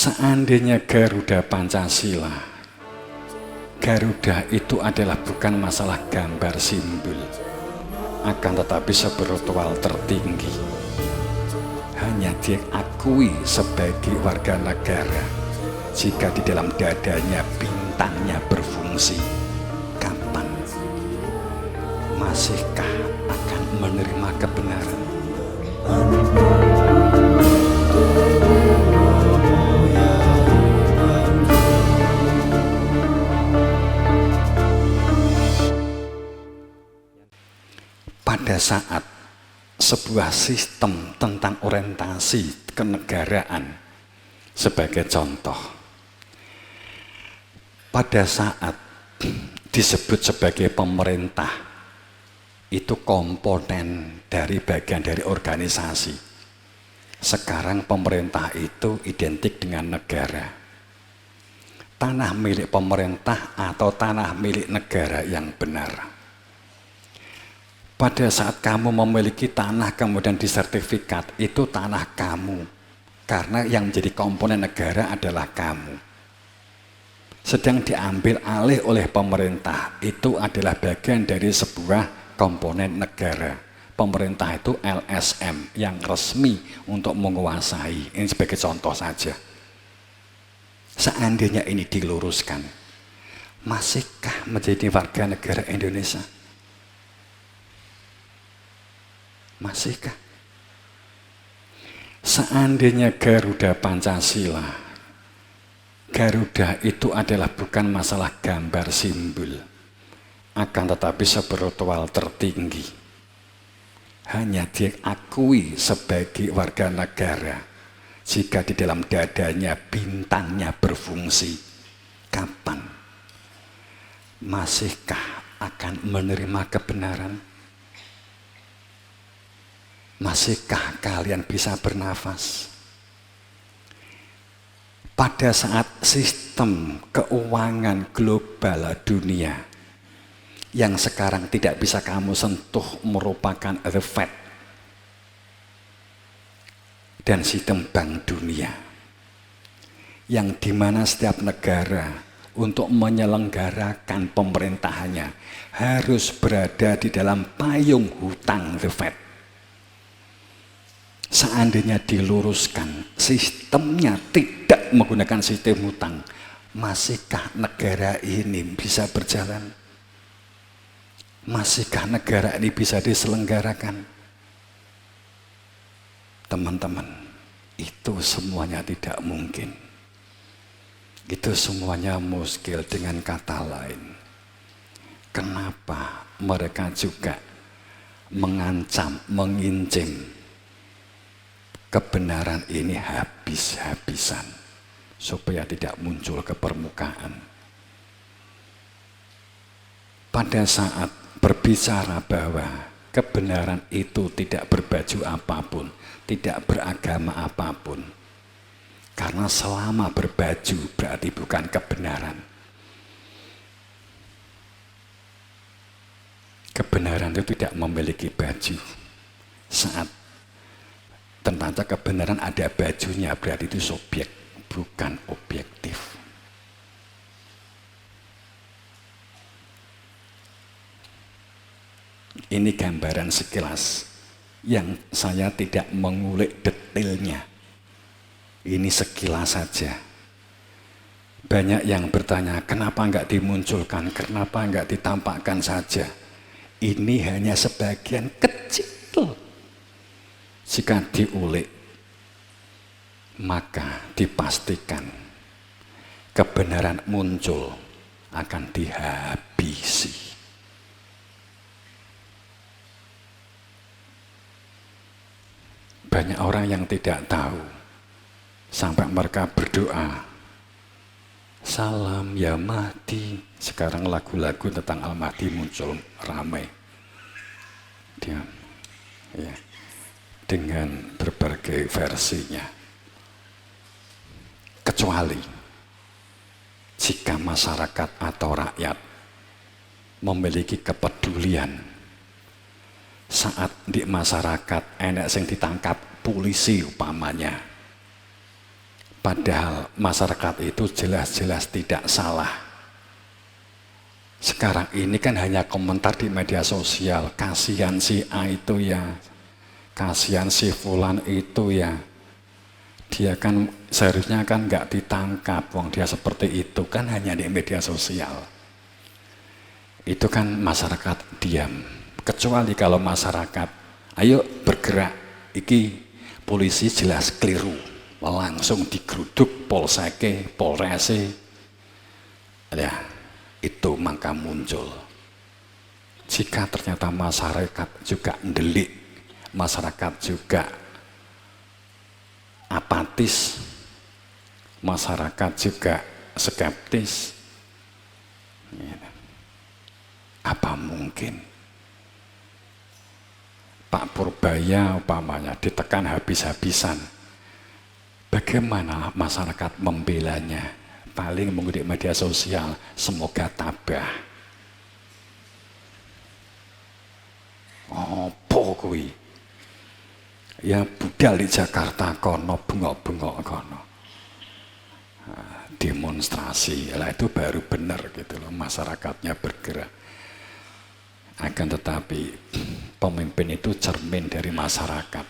Seandainya Garuda Pancasila, Garuda itu adalah bukan masalah gambar simbol, akan tetapi spiritual tertinggi. Hanya diakui sebagai warga negara jika di dalam dadanya bintangnya berfungsi. Kapan? Masihkah akan menerima kebenaran? Pada saat sebuah sistem tentang orientasi kenegaraan, sebagai contoh, pada saat disebut sebagai pemerintah, itu komponen dari bagian dari organisasi. Sekarang pemerintah itu identik dengan negara. Tanah milik pemerintah atau tanah milik negara yang benar. Pada saat kamu memiliki tanah kemudian disertifikat, itu tanah kamu. Karena yang menjadi komponen negara adalah kamu. Sedang diambil alih oleh pemerintah, itu adalah bagian dari sebuah komponen negara. Pemerintah itu LSM yang resmi untuk menguasai. Ini sebagai contoh saja. Seandainya ini diluruskan, masihkah menjadi warga negara Indonesia? Masihkah? Seandainya Garuda Pancasila, Garuda itu adalah bukan masalah gambar simbol, akan tetapi spiritual tertinggi. Hanya diakui sebagai warga negara jika di dalam dadanya bintangnya berfungsi. Kapan? Masihkah akan menerima kebenaran? Masihkah kalian bisa bernafas? Pada saat sistem keuangan global dunia yang sekarang tidak bisa kamu sentuh merupakan the Fed dan sistem bank dunia, yang dimana setiap negara untuk menyelenggarakan pemerintahannya harus berada di dalam payung hutang the Fed. Seandainya diluruskan, sistemnya tidak menggunakan sistem hutang, masihkah negara ini bisa berjalan? Masihkah negara ini bisa diselenggarakan? Teman-teman, itu semuanya tidak mungkin. Itu semuanya muskil. Dengan kata lain, kenapa mereka juga mengancam, mengincim kebenaran ini habis-habisan supaya tidak muncul ke permukaan? Pada saat berbicara bahwa kebenaran itu tidak berbaju apapun, tidak beragama apapun, karena selama berbaju berarti bukan kebenaran. Kebenaran itu tidak memiliki baju. Saat tentang kebenaran ada bajunya, berarti itu subjek, bukan objektif. Ini gambaran sekilas yang saya tidak mengulik detailnya. Ini sekilas saja. Banyak yang bertanya, kenapa enggak dimunculkan, kenapa enggak ditampakkan saja? Ini hanya sebagian kecil. Jika diulik, maka dipastikan kebenaran muncul akan dihabisi. Banyak orang yang tidak tahu, sampai mereka berdoa, salam ya Mahdi. Sekarang lagu-lagu tentang Al-Mahdi muncul ramai. Dia, ya, dengan berbagai versinya. Kecuali jika masyarakat atau rakyat memiliki kepedulian saat di masyarakat enak sing ditangkap polisi umpamanya, Padahal masyarakat itu jelas-jelas tidak salah. Sekarang ini kan hanya komentar di media sosial, kasihan si A itu ya, kasihan si Fulan itu ya. Dia kan seharusnya kan nggak ditangkap, wong dia seperti itu kan hanya di media sosial. Itu kan masyarakat diam. Kecuali kalau masyarakat, ayo bergerak, iki polisi jelas keliru, langsung digeruduk polseke, polrese, ya itu maka muncul. Jika ternyata masyarakat juga ndelik, masyarakat juga apatis, masyarakat juga skeptis, apa mungkin Pak Purbaya umpamanya ditekan habis-habisan, bagaimana masyarakat membelanya? Paling menggunakan media sosial, semoga tabah. Opo kuwi? Ya budal di Jakarta kono, bengok-bengok kono. Demonstrasi, lah itu baru benar gitu loh, masyarakatnya bergerak. Akan tetapi pemimpin itu cermin dari masyarakat.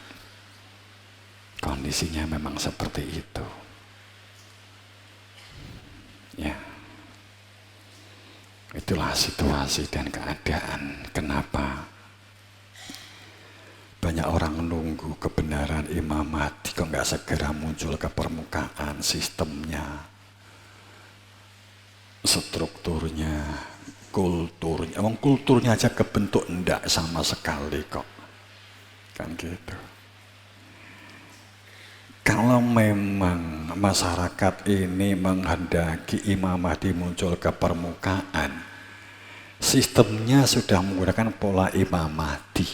Kondisinya memang seperti itu. Ya. Itulah situasi dan keadaan. Kenapa banyak orang menunggu kebenaran Imam Mahdi kok nggak segera muncul ke permukaan, sistemnya, strukturnya, kulturnya. Emang kulturnya aja kebentuk enggak sama sekali kok. Kan gitu. Kalau memang masyarakat ini menghendaki Imam Mahdi muncul ke permukaan, sistemnya sudah menggunakan pola Imam Mahdi.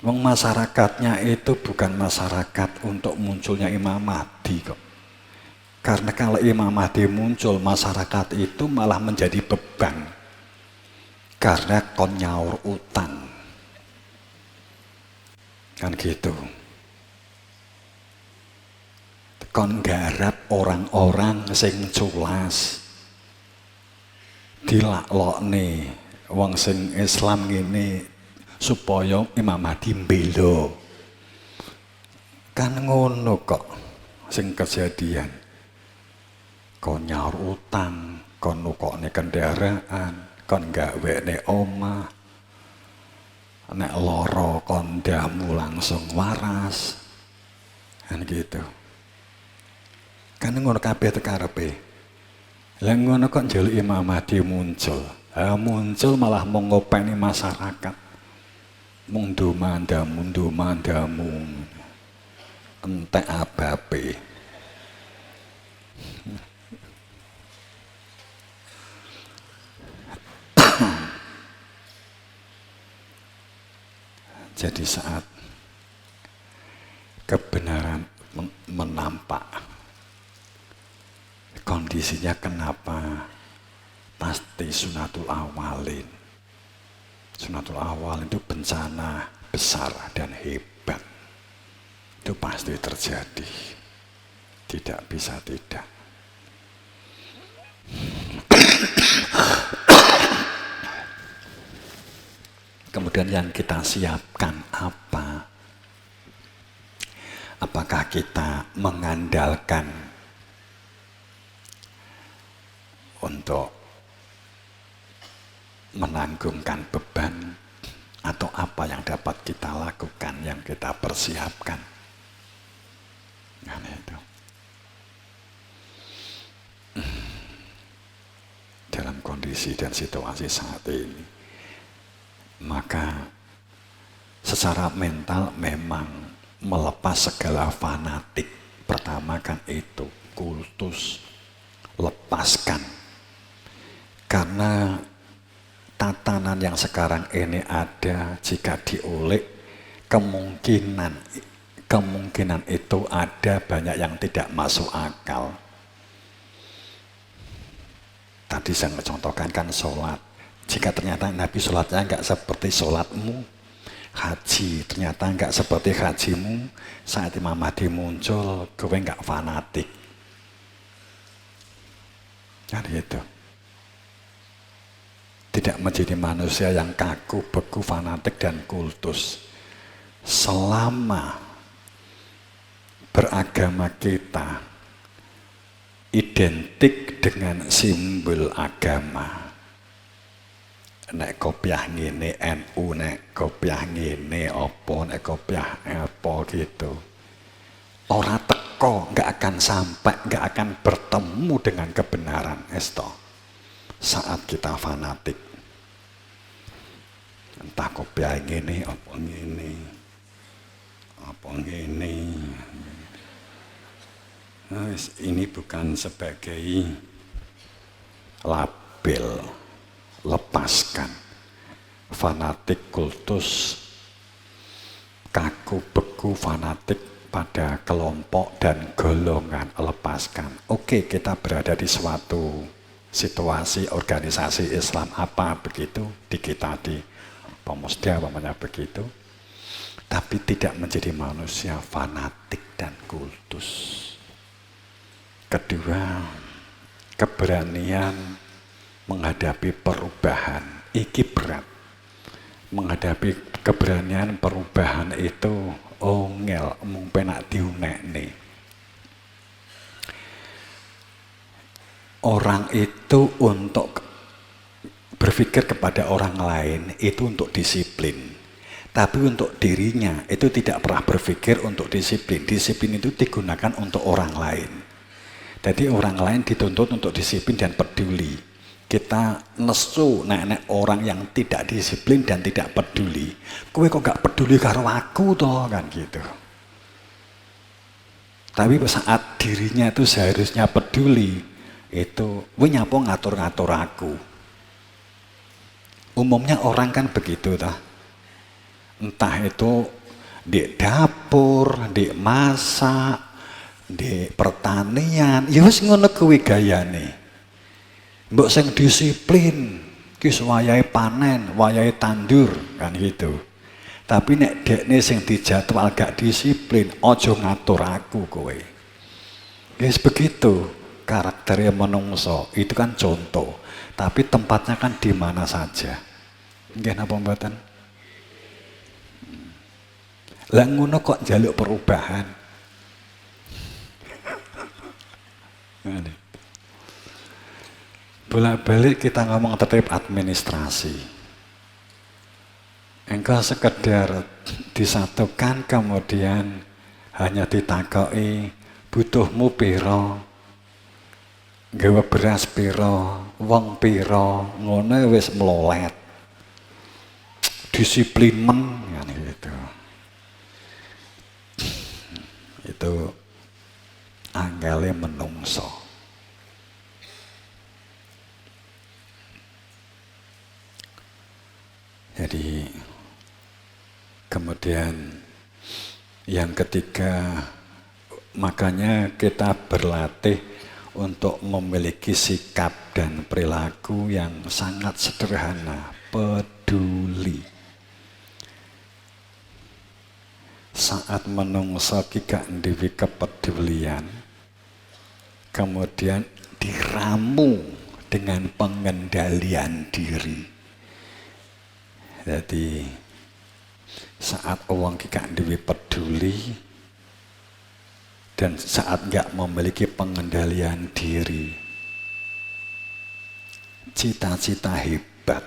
Wong masyarakatnya itu bukan masyarakat untuk munculnya Imam Mahdi kok. Karena kalau Imam Mahdi muncul, masyarakat itu malah menjadi beban. Karena kon nyaur utang. Kan gitu. Kon garap orang-orang sing culas. Dilaklokne wong sing Islam ngene supaya Imam Mahdi mbela. Kan ngono kok sing kejadian. Kon nyaur utang, kon nukokne kendaraan, kon gawekne omah, nek loro kon damu langsung waras, kan gitu. Kan ngono kabeh tekarepe. Lah ngono kok njaluk Imam Mahdi muncul. Muncul malah mengopeni masyarakat. Mung mandamu, entek abape. Jadi saat kebenaran menampak, kondisinya kenapa? Pasti sunatul awalin. Sunatul awal itu bencana besar dan hebat. Itu pasti terjadi. Tidak bisa tidak. Kemudian yang kita siapkan apa? Apakah kita mengandalkan untuk menanggungkan beban, atau apa yang dapat kita lakukan, yang kita persiapkan? Kan itu. Dalam kondisi dan situasi saat ini, maka secara mental memang melepas segala fanatik. Pertama kan itu, kultus, lepaskan. Karena tatanan yang sekarang ini ada, jika diulik, kemungkinan itu ada banyak yang tidak masuk akal. Tadi saya mencontohkan kan sholat. Jika ternyata Nabi sholatnya enggak seperti sholatmu, haji, ternyata enggak seperti hajimu. Saat Imam Mahdi muncul, kowe enggak fanatik. Kan gitu. Tidak menjadi manusia yang kaku, beku, fanatik, dan kultus. Selama beragama kita identik dengan simbol agama. Nek kopiah ngene NU, nek kopiah ngene opo, nek kopiah apa gitu. Ora teko, nggak akan sampai, nggak akan bertemu dengan kebenaran, esto. Saat kita fanatik, entah kopiah ngene, apa ngene, apa ngene. Nah, ini bukan sebagai label. Lepaskan fanatik, kultus, kaku beku fanatik pada kelompok dan golongan. Lepaskan. Oke, kita berada di suatu situasi organisasi Islam apa begitu, di kita di Pemusda namanya begitu, tapi tidak menjadi manusia fanatik dan kultus. Kedua, keberanian menghadapi perubahan. Iki berat. Menghadapi keberanian perubahan itu ongel, mung penak diunekne. Orang itu untuk berpikir kepada orang lain itu untuk disiplin. Tapi untuk dirinya itu tidak pernah berpikir untuk disiplin. Disiplin itu digunakan untuk orang lain. Jadi orang lain dituntut untuk disiplin dan peduli. Kita nesu nek orang yang tidak disiplin dan tidak peduli. Kowe kok gak peduli karo aku toh, kan gitu. Tapi saat dirinya itu seharusnya peduli, itu kowe nyapo ngatur-ngatur aku. Umumnya orang kan begitu toh. Entah itu di dapur, di masak, di pertanian, ya wis ngono kuwi gayane. Mbok sing disiplin, ki wayahe panen, wayahe tandur, kan gitu. Tapi nek dekne sing dijadwal gak disiplin, aja ngatur aku kowe. Guys, begitu karakternya menungso, itu kan contoh. Tapi tempatnya kan di mana saja. Nggih napa mboten? Lah ngono kok njaluk perubahan. Bolak-balik kita ngomong tertib administrasi. Engkau sekedar disatukan kemudian hanya ditakoki butuhmu piro, gawe beras piro, wong piro, ngono wis melolet. Disiplin men kan gitu. Itu anggale menungso. Jadi kemudian yang ketiga, makanya kita berlatih untuk memiliki sikap dan perilaku yang sangat sederhana, peduli. Saat menungso ki gak nduwe kepedulian, kemudian diramu dengan pengendalian diri. Jadi saat orang gak duwe peduli dan saat gak memiliki pengendalian diri, cita-cita hebat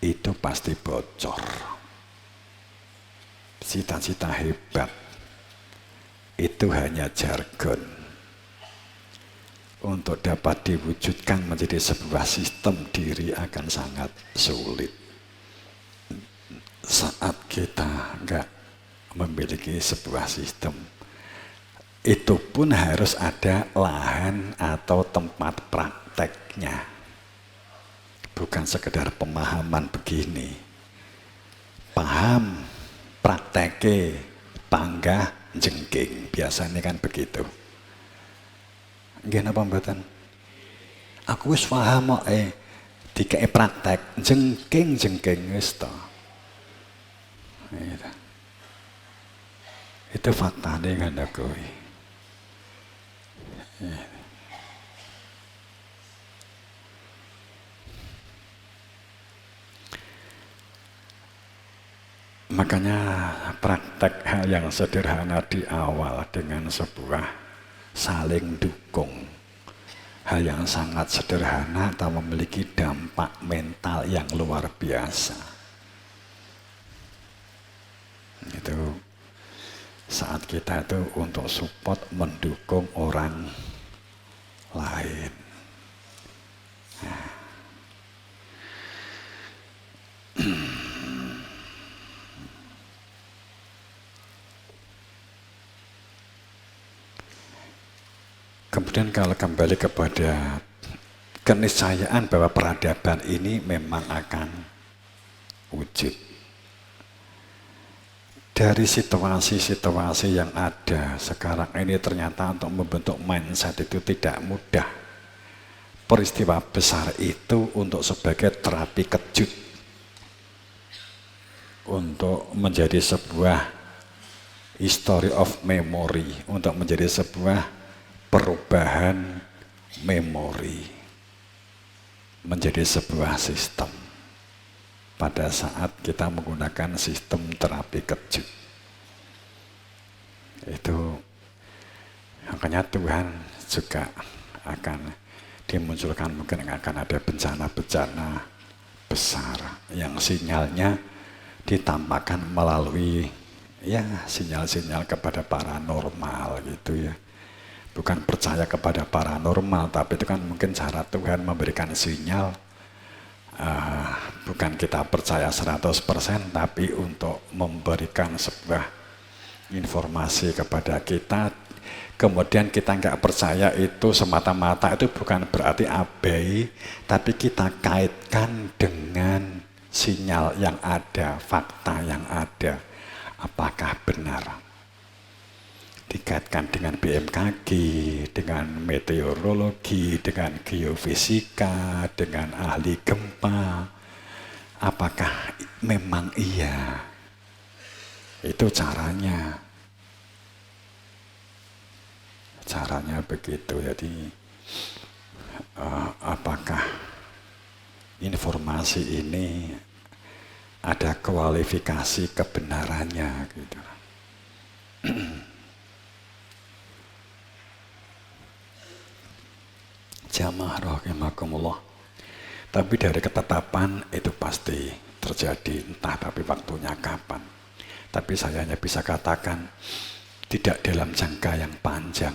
itu pasti bocor. Cita-cita hebat itu hanya jargon. Untuk dapat diwujudkan menjadi sebuah sistem diri akan sangat sulit. Saat kita nggak memiliki sebuah sistem, itu pun harus ada lahan atau tempat prakteknya. Bukan sekedar pemahaman begini. Paham, prakteke, panggah, jengking. Biasanya kan begitu. Nggih napa mboten? Aku wis paham kok dikek praktek, jengking wis to. Itu faktanya kan kowe. Makanya praktek hal yang sederhana di awal dengan sebuah saling dukung. Hal yang sangat sederhana atau memiliki dampak mental yang luar biasa. Itu saat kita itu untuk support mendukung orang lain. Kemudian kalau kembali kepada keniscayaan bahwa peradaban ini memang akan wujud. Dari situasi-situasi yang ada sekarang ini ternyata untuk membentuk mindset itu tidak mudah. Peristiwa besar itu untuk sebagai terapi kejut. Untuk menjadi sebuah history of memory. Untuk menjadi sebuah perubahan memori menjadi sebuah sistem pada saat kita menggunakan sistem terapi kejut. Itu makanya Tuhan juga akan dimunculkan, mungkin akan ada bencana-bencana besar yang sinyalnya ditampakkan melalui ya sinyal-sinyal kepada paranormal gitu ya. Bukan percaya kepada paranormal, tapi itu kan mungkin cara Tuhan memberikan sinyal. Bukan kita percaya 100%, tapi untuk memberikan sebuah informasi kepada kita. Kemudian kita nggak percaya itu semata-mata, itu bukan berarti abai, tapi kita kaitkan dengan sinyal yang ada, fakta yang ada. Apakah benar? Dikaitkan dengan BMKG, dengan meteorologi, dengan geofisika, dengan ahli gempa. Apakah memang iya? Itu caranya. Caranya begitu. Jadi apakah informasi ini ada kualifikasi kebenarannya gitu. Jamaah rahimakumullah. Tapi dari ketetapan itu pasti terjadi, entah tapi waktunya kapan. Tapi saya hanya bisa katakan tidak dalam jangka yang panjang.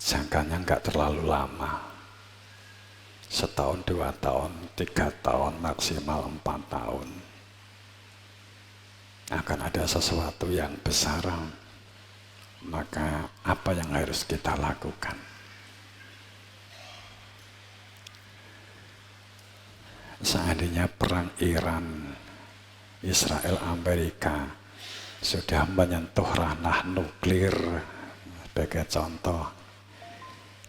Jangkanya enggak terlalu lama. Setahun, 2 tahun, 3 tahun, maksimal 4 tahun. Akan ada sesuatu yang besar. Maka apa yang harus kita lakukan? Seandainya perang Iran, Israel, Amerika sudah menyentuh ranah nuklir sebagai contoh.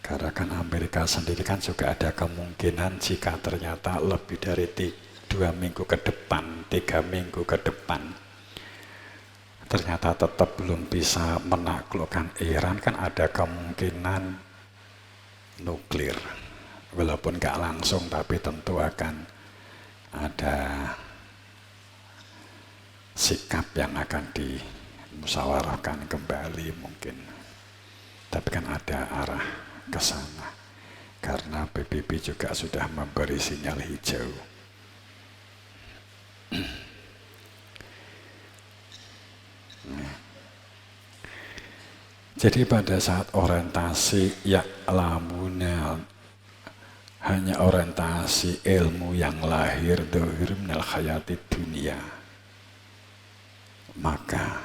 Karena kan Amerika sendiri kan juga ada kemungkinan jika ternyata lebih dari 2 minggu ke depan, 3 minggu ke depan, ternyata tetap belum bisa menaklukkan Iran, kan ada kemungkinan nuklir. Walaupun gak langsung, tapi tentu akan ada sikap yang akan dimusyawarahkan kembali mungkin. Tapi kan ada arah ke sana. Karena PBB juga sudah memberi sinyal hijau. Jadi pada saat orientasi ya'lamuna, hanya orientasi ilmu yang lahir dhahir minal hayati dunia, maka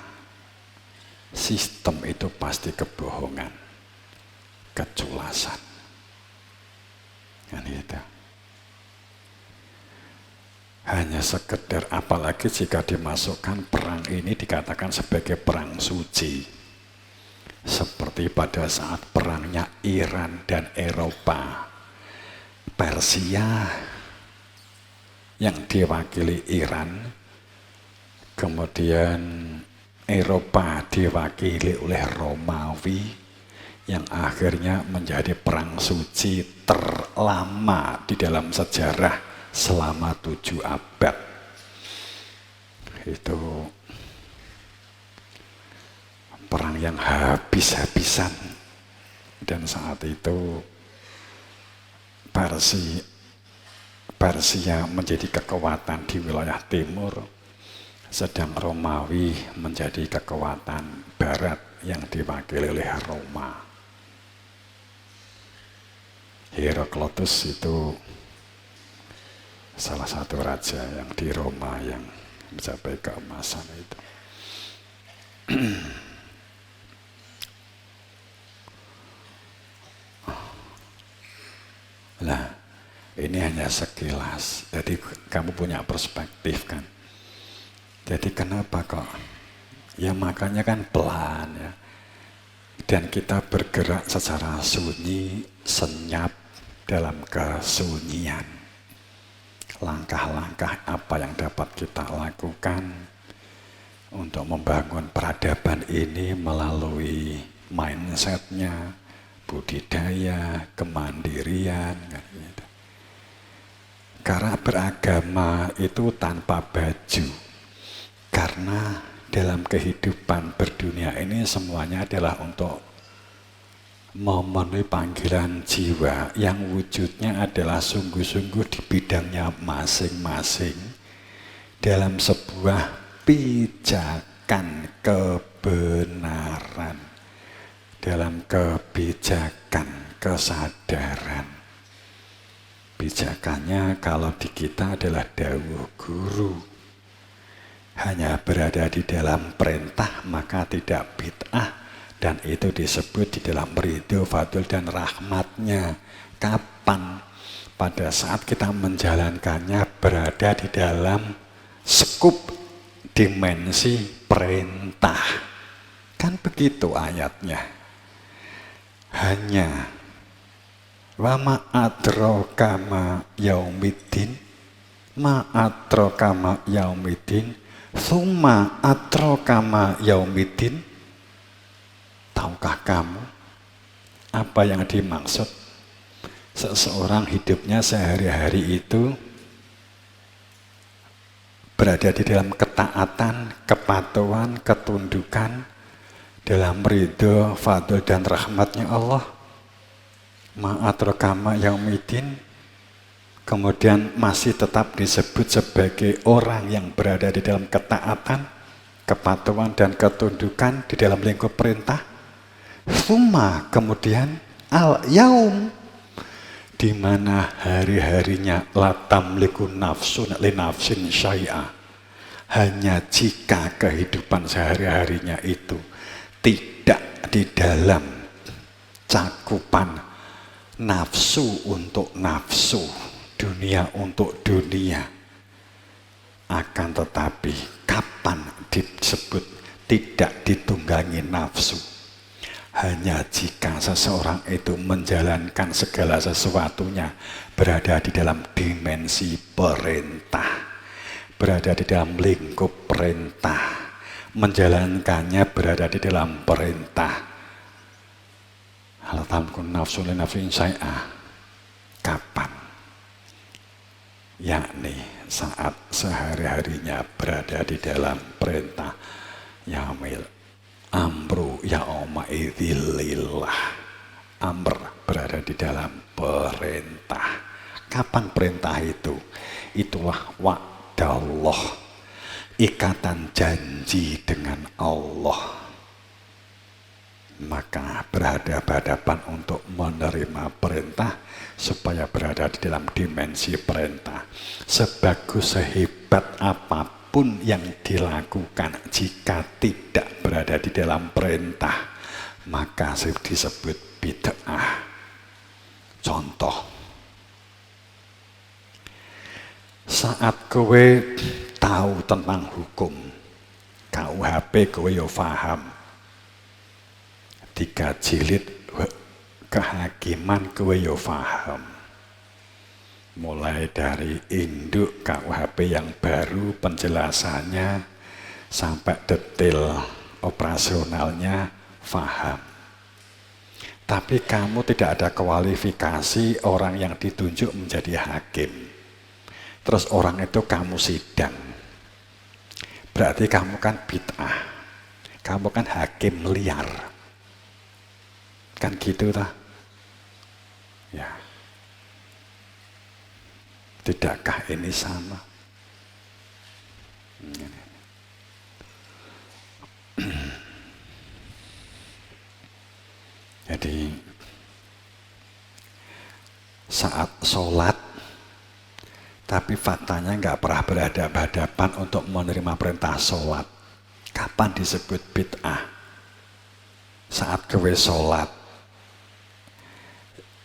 sistem itu pasti kebohongan, keculasan. Kan gitu. Hanya sekedar, apalagi jika dimasukkan perang ini dikatakan sebagai perang suci, seperti pada saat perangnya Iran dan Eropa. Persia yang diwakili Iran kemudian Eropa diwakili oleh Romawi yang akhirnya menjadi perang suci terlama di dalam sejarah selama 7 abad. Itu perang yang habis-habisan, dan saat itu Persia menjadi kekuatan di wilayah timur, sedang Romawi menjadi kekuatan barat yang diwakili oleh Roma. Herakleitos itu salah satu raja yang di Roma yang mencapai keemasan itu. Nah, ini hanya sekilas. Jadi kamu punya perspektif kan. Jadi kenapa kok? Ya makanya kan pelan ya. Dan kita bergerak secara sunyi, senyap dalam kesunyian. Langkah-langkah apa yang dapat kita lakukan untuk membangun peradaban ini melalui mindsetnya, budidaya, kemandirian, gitu. Karena beragama itu tanpa baju. Karena dalam kehidupan berdunia ini semuanya adalah untuk memenuhi panggilan jiwa yang wujudnya adalah sungguh-sungguh di bidangnya masing-masing dalam sebuah pijakan kebenaran, dalam kebijakan kesadaran. Pijakannya kalau di kita adalah dawuh guru. Hanya berada di dalam perintah maka tidak bid'ah, dan itu disebut di dalam ridho, fadl dan rahmatnya. Kapan? Pada saat kita menjalankannya berada di dalam skup dimensi perintah. Kan begitu ayatnya. Hanya wa ma adraka ma yaumiddin, ma adraka ma yaumiddin, summa adraka ma yaumiddin. Tahukah kamu apa yang dimaksud? Seseorang hidupnya sehari-hari itu berada di dalam ketaatan, kepatuhan, ketundukan, dalam ridho, fadl dan rahmatnya Allah. Ma'adraka ma yaumiddin, kemudian masih tetap disebut sebagai orang yang berada di dalam ketaatan, kepatuhan dan ketundukan di dalam lingkup perintah. Summa, kemudian al-yaum, di mana hari-harinya latam liku nafsun li nafsin syai'ah. Hanya jika kehidupan sehari-harinya itu tidak di dalam cakupan nafsu untuk nafsu, dunia untuk dunia. Akan tetapi kapan disebut tidak ditunggangi nafsu? Hanya jika seseorang itu menjalankan segala sesuatunya berada di dalam dimensi perintah, berada di dalam lingkup perintah, menjalankannya berada di dalam perintah. Hal tamkun nafsu li nafsin syai'ah. Kapan? Yakni saat sehari-harinya berada di dalam perintah. Yamil amru ya'oma idzilillah. Amr berada di dalam perintah. Kapan perintah itu? Itulah wa'dallah, ikatan janji dengan Allah. Maka berhadapan untuk menerima perintah supaya berada di dalam dimensi perintah. Sebagus sehebat apapun yang dilakukan, jika tidak berada di dalam perintah, maka disebut bid'ah. Contoh, saat kowe tahu tentang hukum KUHP, kowe yo paham 3 jilid kehakiman kowe yo paham. Mulai dari induk KUHP yang baru penjelasannya sampai detail operasionalnya paham. Tapi kamu tidak ada kualifikasi orang yang ditunjuk menjadi hakim. Terus orang itu kamu sidang. Berarti kamu kan bid'ah. Kamu kan hakim liar. Kan gitu tak? Ya. Tidakkah ini sama? Jadi saat sholat, tapi faktanya nggak pernah berhadapan-hadapan untuk menerima perintah sholat. Kapan disebut bid'ah? Saat kowe sholat.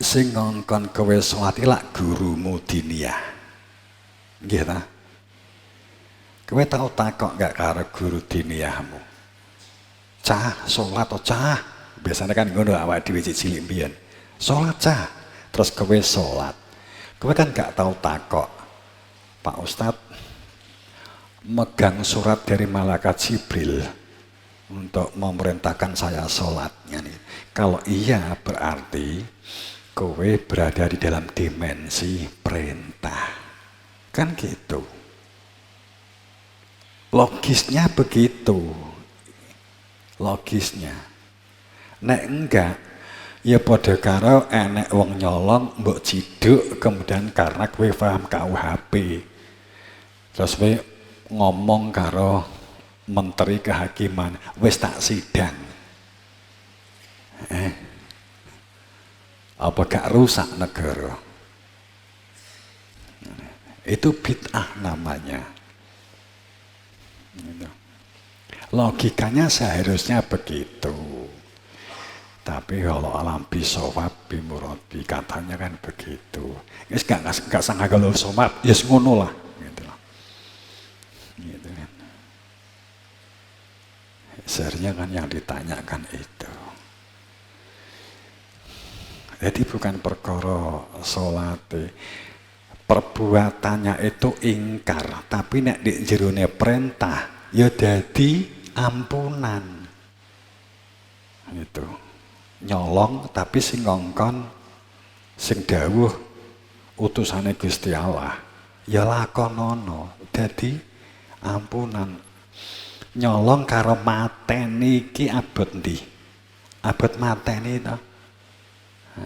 Sing ngongkon kowe sholat ilak gurumu diniyah. Nggih ta? Kowe tau takok nggak karo guru diniyahmu? Cah, sholat atau cah? Biasanya kan ngono awak dhewe cilik mbiyen. Salat cah, terus kowe salat. Kowe kan gak tahu takok. Pak Ustadz megang surat dari malaikat Jibril untuk memerintahkan saya salat. Kalau iya berarti kowe berada di dalam dimensi perintah. Kan gitu. Logisnya begitu. Logisnya. Nek enggak, ya padha karo enek wong nyolong mbok ciduk kemudian karena kowe paham KUHP. Terus kowe ngomong karo menteri kehakiman, wis tak sidang. Apa gak rusak negara? Itu bid'ah namanya. Logikanya seharusnya begitu. Tapi kalau alam bisawab bimuradi katanya kan begitu. Yes, gak sangka kalau somat, yes ngono lah. Gitu. Gitu kan. Seharusnya kan yang ditanyakan itu. Jadi bukan perkara sholat. Perbuatannya itu ingkar. Tapi nek di jerone perintah, ya dadi ampunan. Gitu. Nyolong tapi sing ngongkon sing dawuh utusane Gusti Allah ya lakonono dadi ampunan. Nyolong karo mateni iki abot ndi? Abot mateni to.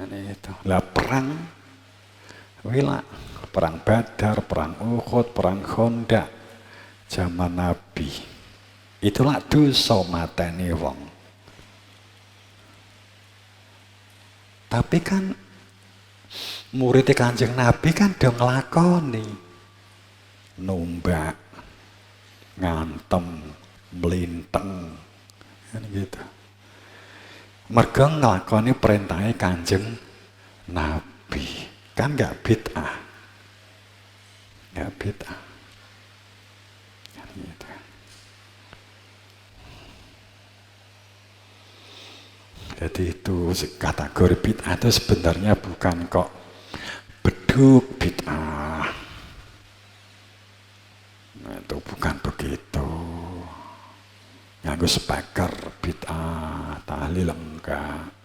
Itu. Lah perang wila perang Badar, perang Uhud, perang Khandaq zaman Nabi. Itulah dosa mateni wong. Tapi kan murid Kanjeng Nabi kan do nglakoni numbak, ngantem, mlinteng, kan gitu. Mergo nglakoni perintahe Kanjeng Nabi, kan nggak bid'ah, nggak bid'ah, kan gitu. Jadi itu kategori bid'ah itu sebenarnya bukan kok beduk bid'ah. Nah, itu bukan begitu. Nganggo speaker bid'ah, tahlil enggak.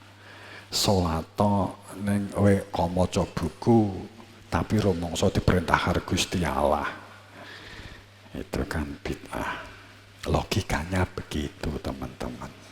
Salato ning kowe maca buku tapi rumangsa diperintah karo Gusti Allah. Itu kan bid'ah. Logikanya begitu, teman-teman.